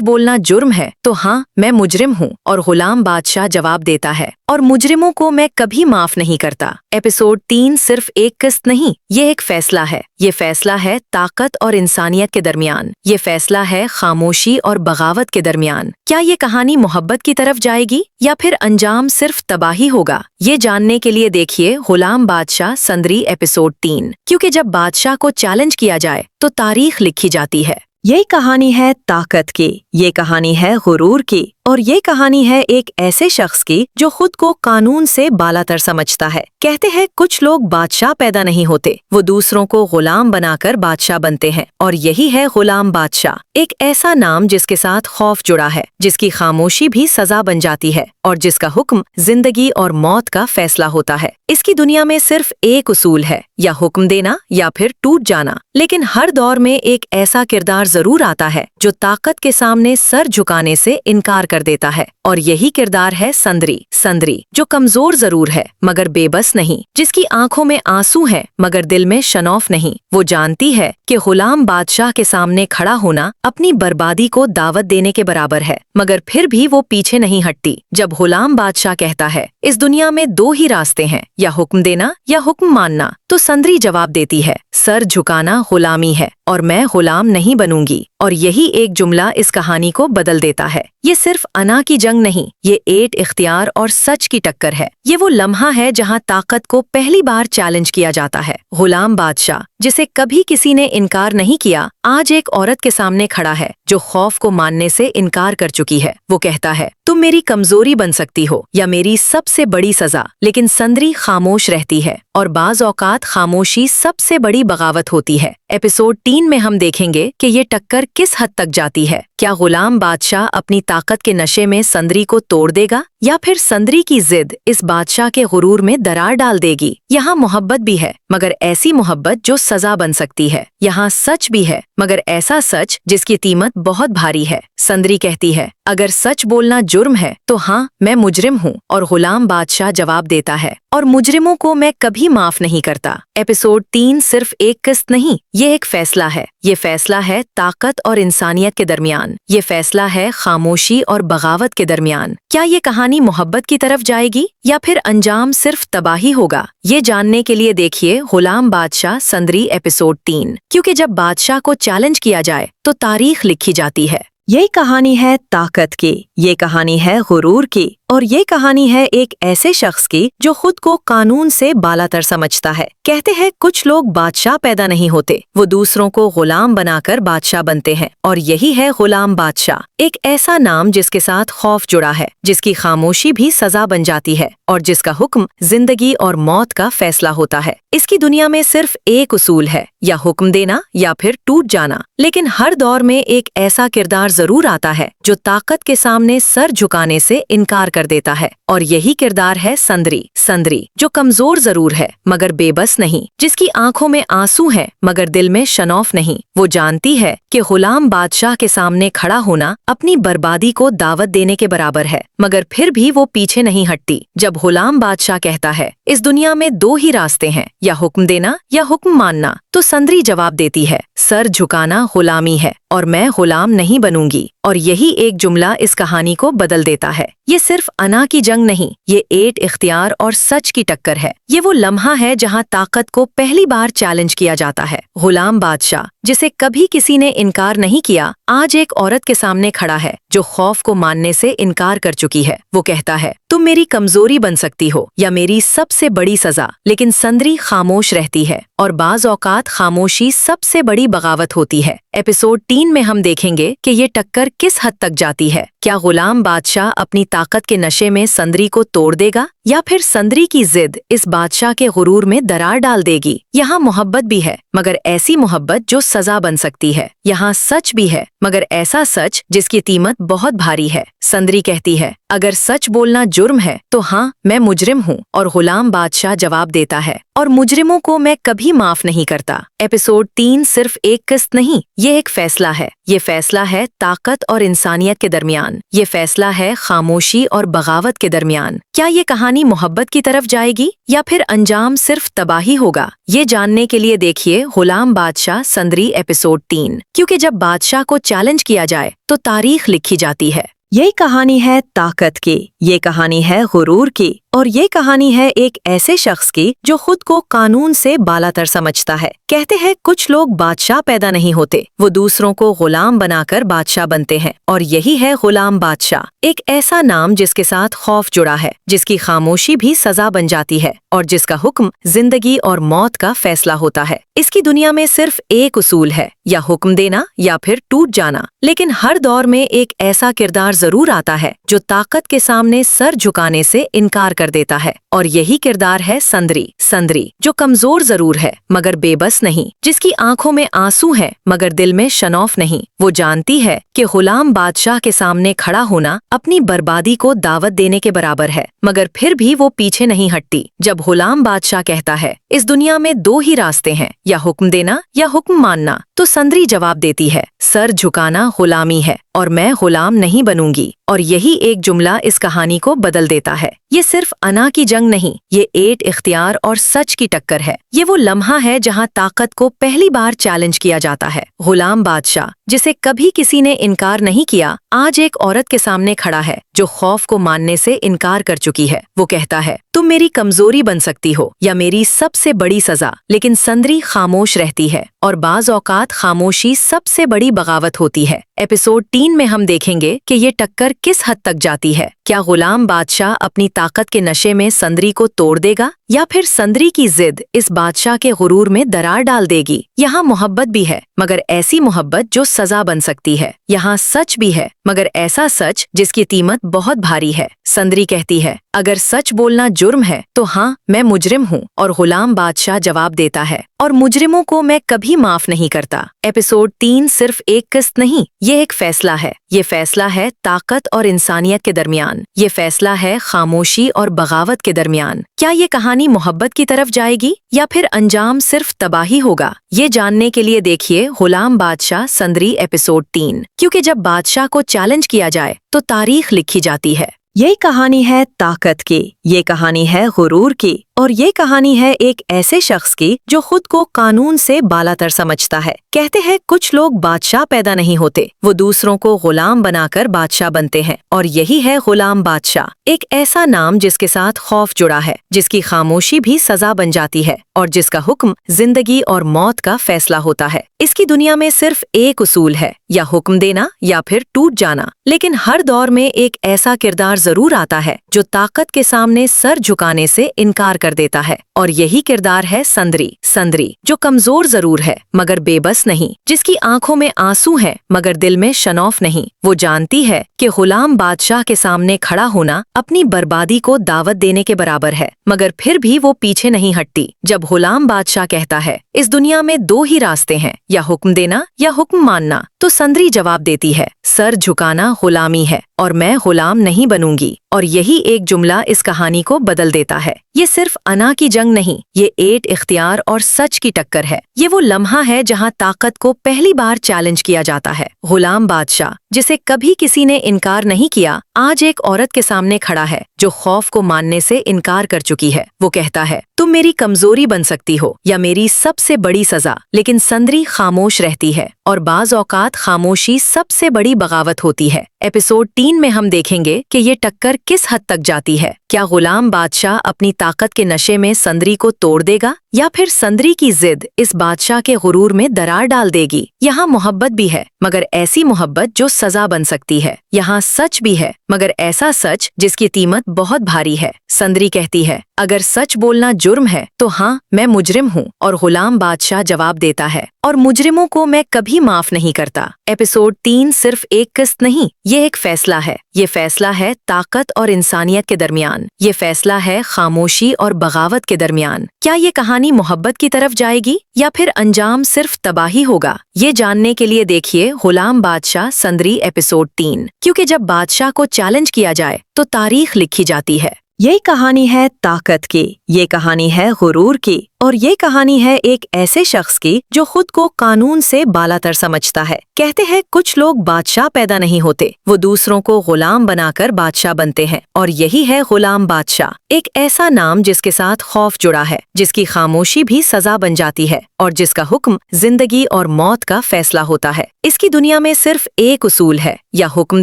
बोलना जुर्म है तो हाँ मैं मुजरिम हूँ, और गुलाम बादशाह जवाब देता है और मुजरिमों को मैं कभी माफ नहीं करता। एपिसोड 3 सिर्फ एक किस्त नहीं, ये एक फैसला है। ये फैसला है ताकत और इंसानियत के दरमियान। ये फैसला है खामोशी और बगावत के दरमियान। क्या ये कहानी मोहब्बत की तरफ जाएगी या फिर अंजाम सिर्फ तबाही होगा? ये जानने के लिए देखिए गुलाम बादशाह संदरी एपिसोड 3, क्योंकि जब बादशाह को चैलेंज किया जाए तो तारीख लिखी जाती है। ये कहानी है ताकत की, ये कहानी है गुरूर की, और ये कहानी है एक ऐसे शख्स की जो खुद को कानून से बालातर समझता है। कहते हैं कुछ लोग बादशाह पैदा नहीं होते, वो दूसरों को गुलाम बनाकर बादशाह बनते हैं, और यही है गुलाम बादशाह। एक ऐसा नाम जिसके साथ खौफ जुड़ा है, जिसकी खामोशी भी सजा बन जाती है, और जिसका हुक्म जिंदगी और मौत का फैसला होता है। इसकी दुनिया में सिर्फ एक उसूल है, या हुक्म देना या फिर टूट जाना। लेकिन हर दौर में एक ऐसा किरदार जरूर आता है जो ताकत के सामने सर झुकाने से इनकार कर देता है, और यही किरदार है संदरी। संदरी जो कमजोर जरूर है मगर बेबस नहीं, जिसकी आंखों में आंसू है मगर दिल में शनौफ नहीं। वो जानती है कि गुलाम बादशाह के सामने खड़ा होना अपनी बर्बादी को दावत देने के बराबर है, मगर फिर भी वो पीछे नहीं हटती। जब गुलाम बादशाह कहता है इस दुनिया में दो ही रास्ते हैं, या हुक्म देना या हुक्म मानना, तो संदरी जवाब देती है सर झुकाना गुलामी है और मैं गुलाम नहीं बनूंगी। और यही एक जुमला इस कहानी को बदल देता है। ये सिर्फ अना की जंग नहीं, ये एट इख्तियार और सच की टक्कर है। ये वो लम्हा है जहाँ ताकत को पहली बार चैलेंज किया जाता है। गुलाम बादशाह जिसे कभी किसी ने इनकार नहीं किया, आज एक औरत के सामने खड़ा है जो खौफ को मानने से इनकार कर चुकी है। वो कहता है तुम मेरी कमजोरी बन सकती हो या मेरी सबसे बड़ी सजा, लेकिन संदरी खामोश रहती है, और बाज औकात खामोशी सबसे बड़ी बगावत होती है। एपिसोड 3 में हम देखेंगे कि ये टक्कर किस हद तक जाती है। क्या गुलाम बादशाह अपनी ताकत के नशे में संदरी को तोड़ देगा, या फिर संदरी की जिद इस बादशाह के गुरूर में दरार डाल देगी। यहाँ मोहब्बत भी है मगर ऐसी मोहब्बत जो सजा बन सकती है। यहाँ सच भी है मगर ऐसा सच जिसकी कीमत बहुत भारी है। संदरी कहती है अगर सच बोलना जुर्म है तो हाँ मैं मुजरिम हूँ, और गुलाम बादशाह जवाब देता है और मुजरिमों को मैं कभी माफ नहीं करता। एपिसोड 3 सिर्फ एक किस्त नहीं, ये एक फैसला है। ये फैसला है ताकत और इंसानियत के दरमियान। ये फैसला है खामोशी और बगावत के दरमियान। क्या ये कहानी मोहब्बत की तरफ जाएगी या फिर अंजाम सिर्फ तबाही होगा? ये जानने के लिए देखिए गुलाम बादशाह संदरी एपिसोड 3, क्योंकि जब बादशाह को चैलेंज किया जाए तो तारीख लिखी जाती है। ये कहानी है ताकत की, ये कहानी है गुरूर की, और ये कहानी है एक ऐसे शख्स की जो खुद को कानून से बालातर समझता है। कहते हैं कुछ लोग बादशाह पैदा नहीं होते, वो दूसरों को गुलाम बनाकर बादशाह बनते हैं, और यही है गुलाम बादशाह। एक ऐसा नाम जिसके साथ खौफ जुड़ा है, जिसकी खामोशी भी सजा बन जाती है, और जिसका हुक्म जिंदगी और मौत का फैसला होता है। इसकी दुनिया में सिर्फ एक उसूल है, या हुक्म देना या फिर टूट जाना। लेकिन हर दौर में एक ऐसा किरदार जरूर आता है जो ताकत के सामने सर झुकाने से इनकार कर देता है, और यही किरदार है संदरी संदरी, जो कमजोर जरूर है मगर बेबस नहीं, जिसकी आंखों में आंसू हैं मगर दिल में शनौफ नहीं। वो जानती है कि गुलाम बादशाह के सामने खड़ा होना अपनी बर्बादी को दावत देने के बराबर है, मगर फिर भी वो पीछे नहीं हटती। जब गुलाम बादशाह कहता है इस दुनिया में दो ही रास्ते हैं, या हुक्म देना या हुक्म मानना, तो संदरी जवाब देती है सर झुकाना गुलामी है और मैं गुलाम नहीं बनूंगी। और यही एक जुमला इस कहानी को बदल देता है। ये सिर्फ अना की जंग नहीं, ये एट इख्तियार और सच की टक्कर है। ये वो लम्हा है जहाँ ताकत को पहली बार चैलेंज किया जाता है। गुलाम बादशाह, जिसे कभी किसी ने इनकार नहीं किया, आज एक औरत के सामने खड़ा है जो खौफ को मानने से इनकार कर चुकी है। वो कहता है तुम मेरी कमजोरी बन सकती हो या मेरी सबसे बड़ी सजा, लेकिन संदरी खामोश रहती है और बाज औकात खामोशी सबसे बड़ी बगावत होती है। एपिसोड 3 में हम देखेंगे कि ये टक्कर किस हद तक जाती है। क्या गुलाम बादशाह अपनी ताकत के नशे में संदरी को तोड़ देगा, या फिर संदरी की जिद इस बादशाह के गुरूर में दरार डाल देगी। यहाँ मोहब्बत भी है, मगर ऐसी मोहब्बत जो सजा बन सकती है। यहाँ सच भी है, मगर ऐसा सच जिसकी कीमत बहुत भारी है। संदरी कहती है अगर सच बोलना जुर्म है तो हाँ, मैं मुजरिम हूँ। और गुलाम बादशाह जवाब देता है और मुजरिमों को मैं कभी माफ नहीं करता। एपिसोड 3 सिर्फ एक किस्त नहीं, ये एक फैसला है। ये फैसला है ताकत और इंसानियत के दरमियान। ये फैसला है खामोशी और बगावत के दरमियान। क्या ये कहानी मोहब्बत की तरफ जाएगी या फिर अंजाम सिर्फ तबाही होगा? ये जानने के लिए देखिए गुलाम बादशाह संदरी एपिसोड 3, क्योंकि जब बादशाह को चैलेंज किया जाए तो तारीख लिखी जाती है। ये कहानी है ताकत की, ये कहानी है गुरूर की, और ये कहानी है एक ऐसे शख्स की जो खुद को कानून से बालातर समझता है। कहते हैं कुछ लोग बादशाह पैदा नहीं होते, वो दूसरों को गुलाम बनाकर बादशाह बनते हैं। और यही है गुलाम बादशाह, एक ऐसा नाम जिसके साथ खौफ जुड़ा है, जिसकी खामोशी भी सजा बन जाती है और जिसका हुक्म जिंदगी और मौत का फैसला होता है। इसकी दुनिया में सिर्फ एक उसूल है, या हुक्म देना या फिर टूट जाना। लेकिन हर दौर में एक ऐसा किरदार जरूर आता है जो ताकत के सामने सर झुकाने से इनकार कर देता है। और यही किरदार है संदरी संदरी, जो कमजोर जरूर है मगर बेबस नहीं, जिसकी आंखों में आंसू हैं मगर दिल में शनौफ नहीं। वो जानती है कि गुलाम बादशाह के सामने खड़ा होना अपनी बर्बादी को दावत देने के बराबर है, मगर फिर भी वो पीछे नहीं हटती। जब गुलाम बादशाह कहता है इस दुनिया में दो ही रास्ते हैं, या हुक्म देना या हुक्म मानना, तो संदरी जवाब देती है सर झुकाना गुलामी है और मैं गुलाम नहीं बनूंगी। और यही एक जुमला इस कहानी को बदल देता है। ये सिर्फ अना की जंग नहीं, ये एट इख्तियार और सच की टक्कर है। ये वो लम्हा है जहाँ ताकत को पहली बार चैलेंज किया जाता है। गुलाम बादशाह, जिसे कभी किसी ने इनकार नहीं किया, आज एक औरत के सामने खड़ा है जो खौफ को मानने से इनकार कर चुकी है। वो कहता है तुम मेरी कमजोरी बन सकती हो या मेरी सबसे बड़ी सजा, लेकिन संदरी खामोश रहती है और बाज औकात खामोशी सबसे बड़ी बगावत होती है। एपिसोड 3 में हम देखेंगे कि ये टक्कर किस हद तक जाती है। क्या गुलाम बादशाह अपनी ताकत के नशे में संदरी को तोड़ देगा, या फिर संदरी की जिद इस बादशाह के गुरूर में दरार डाल देगी? यहाँ मोहब्बत भी है, मगर ऐसी मोहब्बत जो सजा बन सकती है। यहाँ सच भी है, मगर ऐसा सच जिसकी कीमत बहुत भारी है। संदरी कहती है अगर सच बोलना जुर्म है तो हाँ, मैं मुजरिम हूँ। और गुलाम बादशाह जवाब देता है और मुजरिमों को मैं कभी माफ नहीं करता। एपिसोड 3 सिर्फ एक किस्त नहीं, ये एक फैसला है। ये फैसला है ताकत और इंसानियत के दरमियान। ये फैसला है खामोशी और बगावत के दरमियान। क्या ये कहानी मोहब्बत की तरफ जाएगी या फिर अंजाम सिर्फ तबाही होगा? ये जानने के लिए देखिए गुलाम बादशाह संदरी एपिसोड 3, क्योंकि जब बादशाह को चैलेंज किया जाए तो तारीख लिखी जाती है। ये कहानी है ताकत की, ये कहानी है गुरूर की, और ये कहानी है एक ऐसे शख्स की जो खुद को कानून से बालातर समझता है। कहते हैं कुछ लोग बादशाह पैदा नहीं होते, वो दूसरों को गुलाम बनाकर बादशाह बनते हैं। और यही है गुलाम बादशाह, एक ऐसा नाम जिसके साथ खौफ जुड़ा है, जिसकी खामोशी भी सजा बन जाती है और जिसका हुक्म जिंदगी और मौत का फैसला होता है। इसकी दुनिया में सिर्फ एक उसूल है, या हुक्म देना या फिर टूट जाना। लेकिन हर दौर में एक ऐसा किरदार जरूर आता है जो ताकत के सामने सर झुकाने से इनकार कर देता है। और यही किरदार है संदरी संदरी, जो कमजोर जरूर है मगर बेबस नहीं, जिसकी आंखों में आंसू हैं मगर दिल में शनौफ नहीं। वो जानती है कि गुलाम बादशाह के सामने खड़ा होना अपनी बर्बादी को दावत देने के बराबर है, मगर फिर भी वो पीछे नहीं हटती। जब गुलाम बादशाह कहता है इस दुनिया में दो ही रास्ते हैं, या हुक्म देना या हुक्म मानना, तो संदरी जवाब देती है सर झुकाना गुलामी है और मैं गुलाम नहीं बनूंगी। اور یہی ایک جملہ اس کہانی کو بدل دیتا ہے۔ یہ صرف انا کی جنگ نہیں، یہ 8 اختیار اور سچ کی ٹکر ہے۔ یہ وہ لمحہ ہے جہاں طاقت کو پہلی بار چیلنج کیا جاتا ہے۔ غلام بادشاہ جسے کبھی کسی نے انکار نہیں کیا، آج ایک عورت کے سامنے کھڑا ہے جو خوف کو ماننے سے انکار کر چکی ہے۔ وہ کہتا ہے، تم میری کمزوری بن سکتی ہو یا میری سب سے بڑی سزا، لیکن سندری خاموش رہتی ہے، اور بعض اوقات خاموشی سب سے بڑی بغاوت ہوتی ہے۔ ایپیسوڈ 3 میں ہم دیکھیں گے کہ یہ ٹکر کس حد تک جاتی ہے۔ کیا غلام بادشاہ اپنی طاقت کے نشے میں سندری کو توڑ دے گا، یا پھر سندری کی ضد اس بادشاہ کے غرور میں درار ڈال دے گی؟ یہاں محبت بھی ہے، مگر ایسی محبت جو سزا بن سکتی ہے۔ یہاں سچ بھی ہے، مگر ایسا سچ جس کی قیمت بہت بھاری ہے۔ سندری کہتی ہے، اگر سچ بولنا جرم ہے تو ہاں، میں مجرم ہوں، اور غلام بادشاہ جواب دیتا ہے، اور مجرموں کو میں کبھی معاف نہیں کرتا۔ ایپیسوڈ 3 صرف ایک قسط نہیں، یہ ایک فیصلہ ہے۔ یہ فیصلہ ہے طاقت اور انسانیت کے درمیان۔ یہ فیصلہ ہے خاموشی اور بغاوت کے درمیان۔ کیا یہ کہانی محبت کی طرف جائے گی، یا پھر انجام صرف تباہی ہوگا؟ یہ جاننے کے لیے دیکھیے غلام بادشاہ سندری ایپیسوڈ 3، کیونکہ جب بادشاہ کو چیلنج کیا جائے تو تاریخ لکھی جاتی ہے۔ یہ کہانی ہے طاقت کی، یہ کہانی ہے غرور کی، اور یہ کہانی ہے ایک ایسے شخص کی جو خود کو قانون سے بالا تر سمجھتا ہے۔ کہتے ہیں کچھ لوگ بادشاہ پیدا نہیں ہوتے، وہ دوسروں کو غلام بنا کر بادشاہ بنتے ہیں، اور یہی ہے غلام بادشاہ، ایک ایسا نام جس کے ساتھ خوف جڑا ہے، جس کی خاموشی بھی سزا بن جاتی ہے، اور جس کا حکم زندگی اور موت کا فیصلہ ہوتا ہے۔ اس کی دنیا میں صرف ایک اصول ہے، یا حکم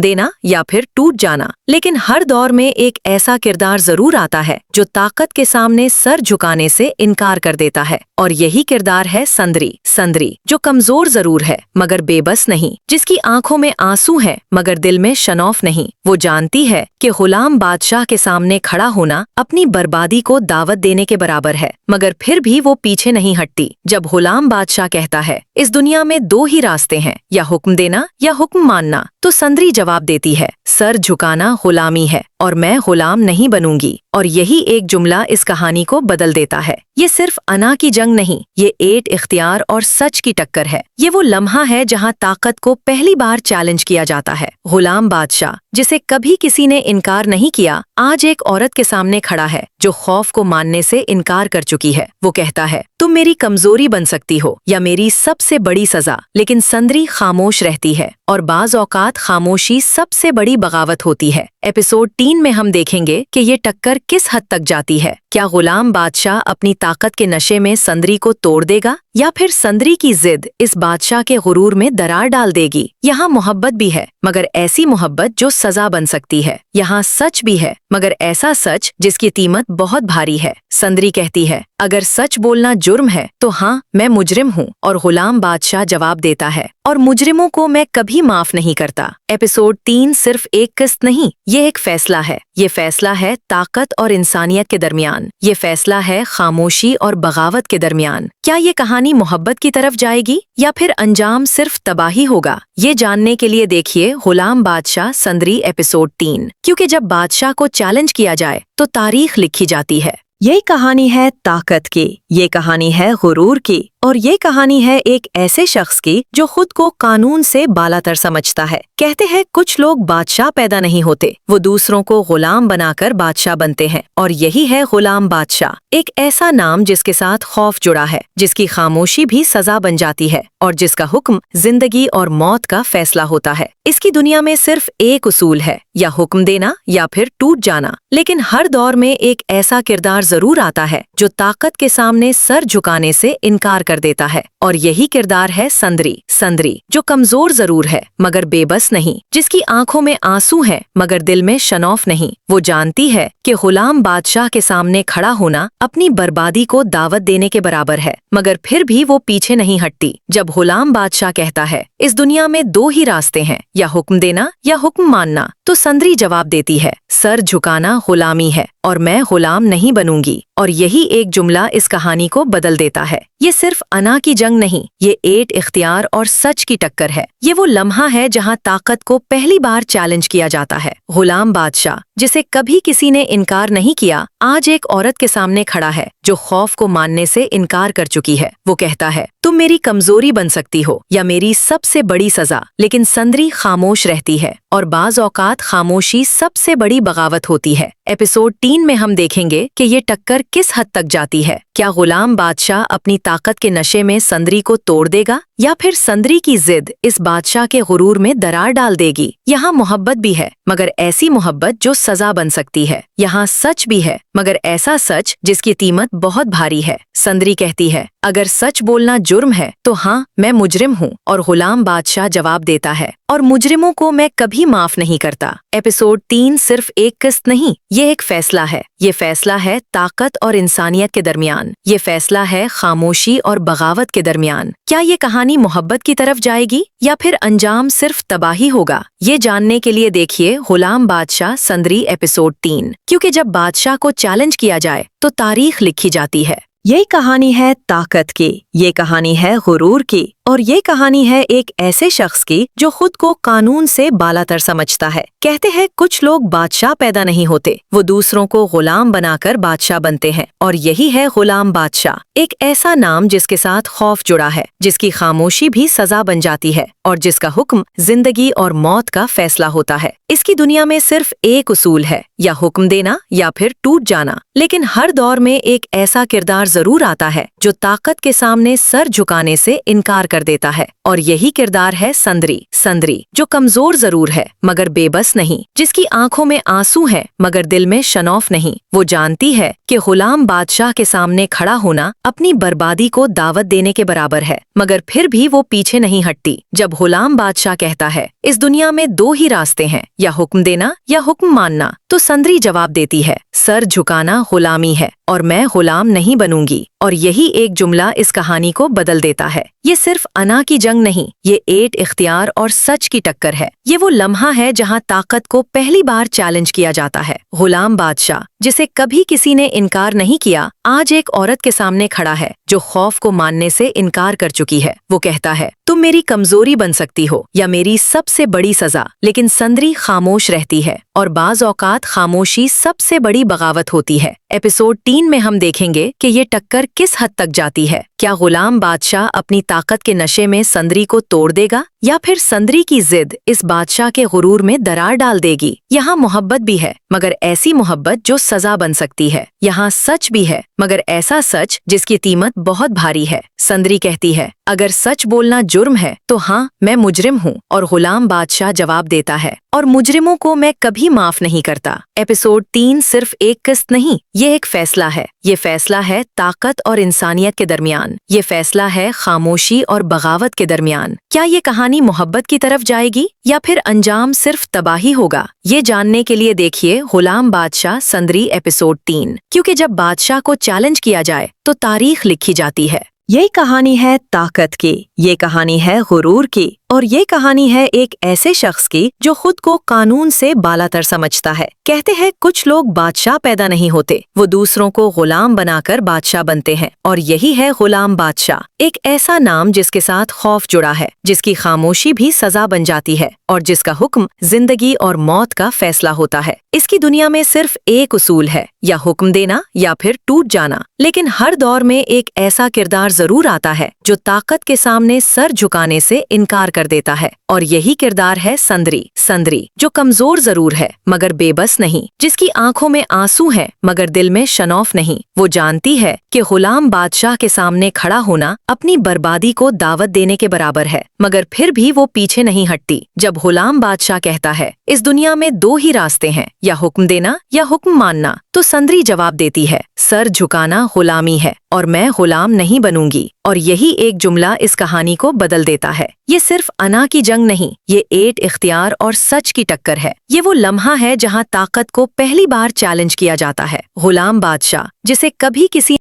دینا یا پھر ٹوٹ جانا، لیکن ہر دور میں ایک ایسا کردار ضرور آتا ہے جو طاقت کے سامنے سر جھکانے سے انکار کر دیتا ہے، اور یہی کردار ہے سندری، جو کمزور ضرور ہے مگر بے بس نہیں، جس کی آنکھوں میں آنسو ہیں مگر دل میں شنوف نہیں۔ وہ جانتی ہے کہ غلام بادشاہ کے سامنے کھڑا ہونا اپنی بربادی کو دعوت دینے کے برابر ہے، مگر پھر بھی وہ پیچھے نہیں ہٹتی۔ جب غلام بادشاہ کہتا ہے، اس دنیا میں 2 ہی راستے ہیں، یا حکم دینا یا حکم ماننا، تو سندری جواب دیتی ہے، سر جھکانا غلامی ہے، اور میں غلام نہیں بنوں گی۔ اور یہی ایک جملہ اس کہانی کو بدل دیتا ہے۔ یہ صرف انا کی جنگ نہیں، یہ 8 اختیار اور سچ کی ٹکر ہے۔ یہ وہ لمحہ ہے جہاں طاقت کو پہلی بار چیلنج کیا جاتا ہے۔ غلام بادشاہ جسے کبھی کسی نے انکار نہیں کیا، آج ایک عورت کے سامنے کھڑا ہے جو خوف کو ماننے سے انکار کر چکی ہے۔ وہ کہتا ہے، تم میری کمزوری بن سکتی ہو یا میری سب سے بڑی سزا، لیکن سندری خاموش رہتی ہے، اور بعض اوقات خاموشی سب سے بڑی بغاوت ہوتی ہے۔ ایپیسوڈ 3 میں ہم دیکھیں گے کہ یہ ٹکر کس حد تک جاتی ہے۔ کیا غلام بادشاہ اپنی طاقت کے نشے میں سندری کو توڑ دے گا، یا پھر سندری کی ضد اس بادشاہ کے غرور میں درار ڈال دے گی؟ یہاں محبت بھی ہے، مگر ایسی محبت جو سزا بن سکتی ہے۔ یہاں سچ بھی ہے، مگر ایسا سچ جس کی قیمت بہت بھاری ہے۔ سندری کہتی ہے، اگر سچ بولنا جرم ہے تو ہاں، میں مجرم ہوں، اور غلام بادشاہ جواب دیتا ہے، اور مجرموں کو میں کبھی معاف نہیں کرتا۔ ایپیسوڈ 3 صرف ایک قسط نہیں، یہ ایک فیصلہ ہے۔ یہ فیصلہ ہے طاقت اور انسانیت کے درمیان۔ یہ فیصلہ ہے خاموشی اور بغاوت کے درمیان۔ کیا یہ کہانی محبت کی طرف جائے گی، یا پھر انجام صرف تباہی ہوگا؟ یہ جاننے کے لیے دیکھیے غلام بادشاہ سندری ایپیسوڈ 3، کیونکہ جب بادشاہ کو چیلنج کیا جائے تو تاریخ لکھی جاتی ہے۔ یہ کہانی ہے طاقت کی، یہ کہانی ہے غرور کی، اور یہ کہانی ہے ایک ایسے شخص کی جو خود کو قانون سے بالا تر سمجھتا ہے۔ کہتے ہیں کچھ لوگ بادشاہ پیدا نہیں ہوتے، وہ دوسروں کو غلام بنا کر بادشاہ بنتے ہیں، اور یہی ہے غلام بادشاہ، ایک ایسا نام جس کے ساتھ خوف جڑا ہے، جس کی خاموشی بھی سزا بن جاتی ہے، اور جس کا حکم زندگی اور موت کا فیصلہ ہوتا ہے۔ اس کی دنیا میں صرف ایک اصول ہے، یا حکم دینا یا پھر ٹوٹ جانا، لیکن ہر دور میں ایک ایسا کردار ضرور آتا ہے جو طاقت کے سامنے سر جھکانے سے انکار کر دیتا ہے، اور یہی کردار ہے سندری، جو کمزور ضرور ہے مگر بے بس نہیں، جس کی آنکھوں میں آنسو ہیں مگر دل میں شنوف نہیں۔ وہ جانتی ہے کہ غلام بادشاہ کے سامنے کھڑا ہونا اپنی بربادی کو دعوت دینے کے برابر ہے، مگر پھر بھی وہ پیچھے نہیں ہٹتی۔ جب غلام بادشاہ کہتا ہے، اس دنیا میں 2 ہی راستے ہیں، یا حکم دینا یا حکم ماننا، تو سندری جواب دیتی ہے، سر جھکانا غلامی ہے، اور میں غلام نہیں بنوں گی۔ اور یہی ایک جملہ اس کہانی کو بدل دیتا ہے۔ یہ صرف انا کی جنگ نہیں، یہ 8 اختیار اور سچ کی ٹکر ہے۔ یہ وہ لمحہ ہے جہاں طاقت کو پہلی بار چیلنج کیا جاتا ہے۔ غلام بادشاہ جسے کبھی کسی نے انکار نہیں کیا، آج ایک عورت کے سامنے کھڑا ہے जो खौफ को मानने से इनकार कर चुकी है। वो कहता है, तुम मेरी कमजोरी बन सकती हो या मेरी सबसे बड़ी सजा। लेकिन संद्री खामोश रहती है और बाज औकात खामोशी सबसे बड़ी बगावत होती है। एपिसोड 3 में हम देखेंगे कि ये टक्कर किस हद तक जाती है। क्या गुलाम बादशाह अपनी ताकत के नशे में संद्री को तोड़ देगा या फिर संद्री की जिद इस बादशाह के गुरूर में दरार डाल देगी। यहाँ मोहब्बत भी है, मगर ऐसी मोहब्बत जो सजा बन सकती है। यहाँ सच भी है, मगर ऐसा सच जिसकी कीमत बहुत भारी है। संद्री कहती है, अगर सच बोलना जुर्म है तो हाँ, मैं मुजरिम हूँ। और गुलाम बादशाह जवाब देता है, और मुजरिमों को मैं कभी माफ नहीं करता। एपिसोड 3 सिर्फ एक किस्त नहीं, ये एक फैसला है। ये फैसला है ताकत और इंसानियत के दरमियान। ये फैसला है खामोशी और बगावत के दरमियान। क्या ये कहानी मोहब्बत की तरफ जाएगी या फिर अंजाम सिर्फ तबाही होगा? ये जानने के लिए देखिए गुलाम बादशाह संद्री एपिसोड 3, क्योंकि जब बादशाह को चैलेंज किया जाए तो तारीख लिखी जाती है। ये कहानी है ताकत की, ये कहानी है गुरूर की, और ये कहानी है एक ऐसे शख्स की जो खुद को कानून से बालातर समझता है। कहते हैं कुछ लोग बादशाह पैदा नहीं होते, वो दूसरों को गुलाम बनाकर बादशाह बनते हैं। और यही है गुलाम बादशाह, एक ऐसा नाम जिसके साथ खौफ जुड़ा है, जिसकी खामोशी भी सजा बन जाती है और जिसका हुक्म जिंदगी और मौत का फैसला होता है। इसकी दुनिया में सिर्फ एक उसूल है, या हुक्म देना या फिर टूट जाना। लेकिन हर दौर में एक ऐसा किरदार जरूर आता है जो ताकत के सामने सर झुकाने से इनकार कर देता है, और यही किरदार है संद्री। संद्री जो कमजोर जरूर है मगर बेबस नहीं, जिसकी आंखों में आंसू है मगर दिल में शनौफ नहीं। वो जानती है कि गुलाम बादशाह के सामने खड़ा होना अपनी बर्बादी को दावत देने के बराबर है, मगर फिर भी वो पीछे नहीं हटती। जब गुलाम बादशाह कहता है, इस दुनिया में दो ही रास्ते हैं, या हुक्म देना या हुक्म मानना, तो संद्री जवाब देती है, सर झुकाना गुलामी है और मैं गुलाम नहीं बनूंगी। और यही एक जुमला इस कहानी को बदल देता है। ये सिर्फ अना की जंग नहीं, ये एट इख्तियार और सच की टक्कर है। ये वो लम्हा है जहां ताकत को पहली बार चैलेंज किया जाता है। गुलाम बादशाह, जिसे कभी किसी ने इनकार नहीं किया, आज एक औरत के सामने खड़ा है जो खौफ को मानने से इनकार कर चुकी है। वो कहता है, तुम मेरी कमजोरी बन सकती हो या मेरी सबसे बड़ी सजा। लेकिन संद्री खामोश रहती है, और बाज औकात खामोशी सबसे बड़ी बगावत होती है। एपिसोड 3 में हम देखेंगे कि ये टक्कर किस हद तक जाती है। क्या गुलाम बादशाह अपनी ताकत के नशे में संद्री को तोड़ देगा या फिर संद्री की जिद इस बादशाह के गुरूर में दरार डाल देगी। यहाँ मोहब्बत भी है, मगर ऐसी मोहब्बत जो सजा बन सकती है। यहाँ सच भी है, मगर ऐसा सच जिसकी कीमत बहुत भारी है। संद्री कहती है, अगर सच बोलना जुर्म है तो हाँ, मैं मुजरिम हूँ। और गुलाम बादशाह जवाब देता है, और मुजरिमों को मैं कभी माफ नहीं करता। एपिसोड 3 सिर्फ एक किस्त नहीं, ये एक फैसला है। ये फैसला है ताकत और इंसानियत के दरमियान। ये फैसला है खामोशी और बगावत के दरमियान। क्या ये कहानी मोहब्बत की तरफ जाएगी या फिर अंजाम सिर्फ तबाही होगा? ये जानने के लिए देखिए गुलाम बादशाह संद्री एपिसोड 3, क्योंकि जब बादशाह को चैलेंज किया जाए तो तारीख लिखी जाती है। ये कहानी है ताकत की, ये कहानी है गुरूर की, और ये कहानी है एक ऐसे शख्स की जो खुद को कानून से बालातर समझता है। कहते हैं कुछ लोग बादशाह पैदा नहीं होते, वो दूसरों को गुलाम बनाकर बादशाह बनते हैं। और यही है गुलाम बादशाह, एक ऐसा नाम जिसके साथ खौफ जुड़ा है, जिसकी खामोशी भी सजा बन जाती है और जिसका हुक्म जिंदगी और मौत का फैसला होता है। इसकी दुनिया में सिर्फ एक उसूल है, या हुक्म देना या फिर टूट जाना। लेकिन हर दौर में एक ऐसा किरदार जरूर आता है जो ताकत के सामने सर झुकाने से इनकार कर देता है, और यही किरदार है संद्री। संद्री जो कमजोर जरूर है मगर बेबस नहीं, जिसकी आंखों में आंसू हैं मगर दिल में शनौफ नहीं। वो जानती है कि गुलाम बादशाह के सामने खड़ा होना अपनी बर्बादी को दावत देने के बराबर है, मगर फिर भी वो पीछे नहीं हटती। जब गुलाम बादशाह कहता है, इस दुनिया में दो ही रास्ते हैं, या हुक्म देना या हुक्म मानना, तो संद्री जवाब देती है, सर झुकाना गुलामी है और मैं गुलाम नहीं बनूंगी। और यही एक जुमला इस कहानी को बदल देता है। ये सिर्फ अना की जंग नहीं, ये एट इख्तियार और सच की टक्कर है। ये वो लम्हा है जहां ताकत को पहली बार चैलेंज किया जाता है। गुलाम बादशाह, जिसे कभी किसी